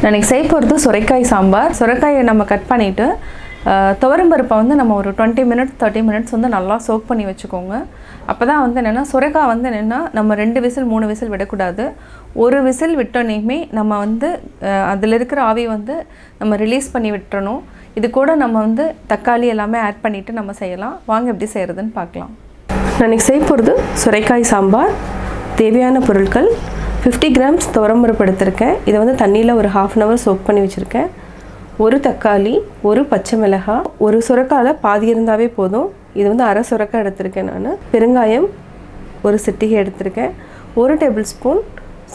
நான் செய்ய போகிறது சுரைக்காய் சாம்பார். சுரைக்காயை நம்ம கட் பண்ணிவிட்டு துவரம் பருப்பை வந்து நம்ம ஒரு 20 மினிட்ஸ் 30 மினிட்ஸ் வந்து நல்லா சோக் பண்ணி வச்சுக்கோங்க. அப்போ தான் வந்து என்னென்னா சுரைக்காய் வந்து என்னென்னா நம்ம 2 விசில் 3 விசில் விடக்கூடாது. ஒரு விசில் விட்டோன்னே நம்ம வந்து அதில் இருக்கிற ஆவி வந்து நம்ம ரிலீஸ் பண்ணி விட்டுறணும். இது கூட நம்ம வந்து தக்காளி எல்லாமே ஆட் பண்ணிவிட்டு நம்ம செய்யலாம். வாங்க எப்படி செய்கிறதுன்னு பார்க்கலாம். நான் செய்ய போகிறது சுரைக்காய் சாம்பார். தேவையான பொருட்கள் 50 கிராம்ஸ் துவரம்பருப்பு எடுத்திருக்கேன். இதை வந்து தண்ணியில் ஒரு 1/2 hour சோக் பண்ணி வச்சுருக்கேன். ஒரு தக்காளி, ஒரு பச்சை மிளகாய், ஒரு சுரைக்காயில் பாதி இருந்தாவே போதும். இது வந்து அரை சுரைக்காய் எடுத்திருக்கேன். நான் பெருங்காயம் ஒரு சிட்டிகை எடுத்திருக்கேன். 1 டேபிள் ஸ்பூன்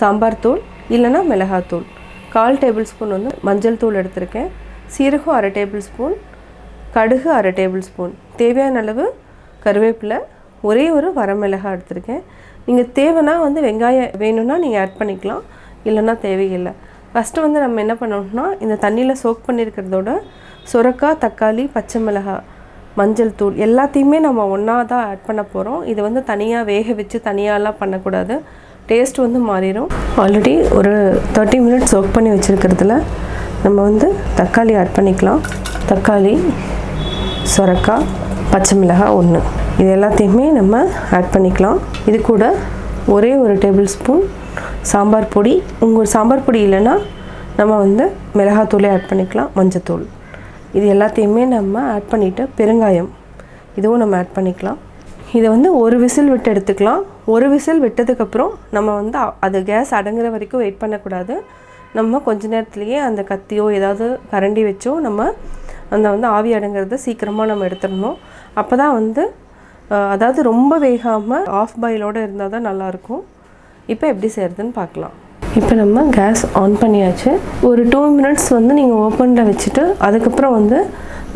சாம்பார் தூள் இல்லைன்னா மிளகாத்தூள், 1/4 டேபிள் ஸ்பூன் வந்து மஞ்சள் தூள் எடுத்திருக்கேன். சீரகம் 1/2 டேபிள் ஸ்பூன், கடுகு 1/2 டேபிள் ஸ்பூன், தேவையான அளவு கருவேப்பிலை, ஒரே ஒரு வரமிளகாய் எடுத்திருக்கேன். நீங்கள் தேவைன்னா வந்து வெங்காயம் வேணும்னா நீங்கள் ஆட் பண்ணிக்கலாம், இல்லைன்னா தேவையில்லை. ஃபஸ்ட்டு வந்து நம்ம என்ன பண்ணணும்னா இந்த தண்ணியில் சோக் பண்ணியிருக்கிறதோட சுரைக்காய், தக்காளி, பச்சை மிளகாய், மஞ்சள் தூள் எல்லாத்தையுமே நம்ம ஒன்றா தான் ஆட் பண்ண போகிறோம். இதை வந்து தனியாக வேக வச்சு தனியாகலாம் பண்ணக்கூடாது, டேஸ்ட் வந்து மாறிடும். ஆல்ரெடி ஒரு 30 மினிட்ஸ் சோக் பண்ணி வச்சுருக்கிறதுல நம்ம வந்து தக்காளி ஆட் பண்ணிக்கலாம். தக்காளி, சுரைக்காய், பச்சை மிளகாய் 1 இது எல்லாத்தையுமே நம்ம ஆட் பண்ணிக்கலாம். இது கூட ஒரே ஒரு டேபிள் ஸ்பூன் சாம்பார் பொடி, உங்கள் சாம்பார் பொடி இல்லைன்னா நம்ம வந்து மிளகாத்தூளே ஆட் பண்ணிக்கலாம், மஞ்சத்தூள் இது எல்லாத்தையுமே நம்ம ஆட் பண்ணிவிட்டு பெருங்காயம் இதுவும் நம்ம ஆட் பண்ணிக்கலாம். இதை வந்து ஒரு விசில் விட்டு எடுத்துக்கலாம். ஒரு விசில் விட்டதுக்கப்புறம் நம்ம வந்து அது கேஸ் அடங்குற வரைக்கும் வெயிட் பண்ணக்கூடாது. நம்ம கொஞ்ச நேரத்துலேயே அந்த கத்தியோ ஏதாவது கரண்டி வச்சோ நம்ம அந்த வந்து ஆவி அடங்கிறத சீக்கிரமாக நம்ம எடுத்துடணும். அப்போ தான் வந்து அதாவது ரொம்ப வேகாமல் ஆஃப் பாயிலோடு இருந்தால் தான் நல்லாயிருக்கும். இப்போ எப்படி செய்கிறதுன்னு பார்க்கலாம். இப்போ நம்ம கேஸ் ஆன் பண்ணியாச்சு. ஒரு 2 மினிட்ஸ் வந்து நீங்கள் ஓப்பனில் வச்சுட்டு அதுக்கப்புறம் வந்து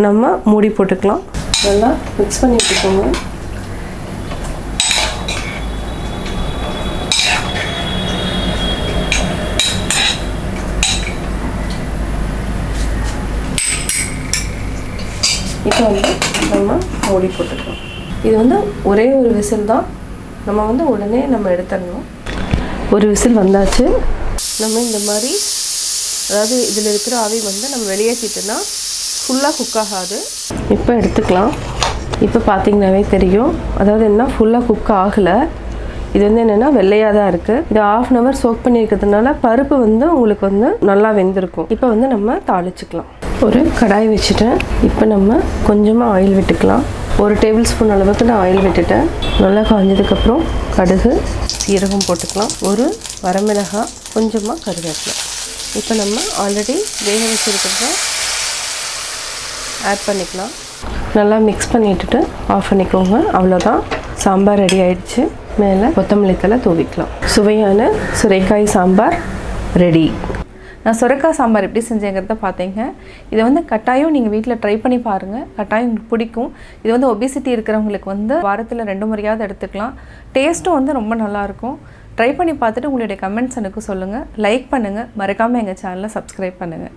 நம்ம மூடி போட்டுக்கலாம். நல்லா மிக்ஸ் பண்ணி விட்டுக்கோங்க. இப்போ வந்து நம்ம மூடி போட்டுக்கலாம். இது வந்து ஒரே ஒரு விசில் தான், நம்ம வந்து உடனே நம்ம எடுத்துடணும். ஒரு விசில் வந்தாச்சு. நம்ம இந்த மாதிரி அதாவது இதில் இருக்கிற ஆவி வந்து நம்ம வெளியேற்றிட்டோன்னா ஃபுல்லாக குக் ஆகாது. இப்போ எடுத்துக்கலாம். இப்போ பார்த்திங்கனாவே தெரியும், அதாவது என்ன ஃபுல்லாக குக் ஆகலை. இது வந்து என்னென்னா வெள்ளையாக தான் இருக்குது. இது 1/2 hour சோக் பண்ணியிருக்கிறதுனால பருப்பு வந்து உங்களுக்கு வந்து நல்லா வெந்திருக்கும். இப்போ வந்து நம்ம தாளிச்சுக்கலாம். ஒரு கடாய் வச்சுட்டேன். இப்போ நம்ம கொஞ்சமாக ஆயில் விட்டுக்கலாம். 1 டேபிள் ஸ்பூன் அளவுக்கு நான் ஆயில் விட்டுட்டேன். நல்லா காஞ்சதுக்கப்புறம் கடுகு, சீரகம் போட்டுக்கலாம். ஒரு வரமிளகாய், கொஞ்சமாக கருவேப்பிலை. இப்போ நம்ம ஆல்ரெடி வேக வச்சுருக்கிறத ஆட் பண்ணிக்கலாம். நல்லா மிக்ஸ் பண்ணிவிட்டுட்டு ஆஃப் பண்ணிக்கோங்க. அவ்வளோதான், சாம்பார் ரெடி ஆயிடுச்சு. மேலே கொத்தமல்லி தழை தூவிக்கலாம். சுவையான சுரைக்காய் சாம்பார் ரெடி. நான் சுரைக்காய் சாம்பார் எப்படி செஞ்சேங்கிறத பார்த்தீங்க. இதை வந்து கட்டாயம் நீங்கள் வீட்டில் ட்ரை பண்ணி பாருங்கள், கட்டாயம் உங்களுக்கு பிடிக்கும். இது வந்து ஒபிசிட்டி இருக்கிறவங்களுக்கு வந்து வாரத்தில் 2 முறையாவது எடுத்துக்கலாம். டேஸ்ட்டும் வந்து ரொம்ப நல்லாயிருக்கும். ட்ரை பண்ணி பார்த்துட்டு உங்களுடைய கமெண்ட்ஸ் எனக்கு சொல்லுங்கள், லைக் பண்ணுங்கள், மறக்காமல் எங்கள் சேனலை சப்ஸ்கிரைப் பண்ணுங்கள்.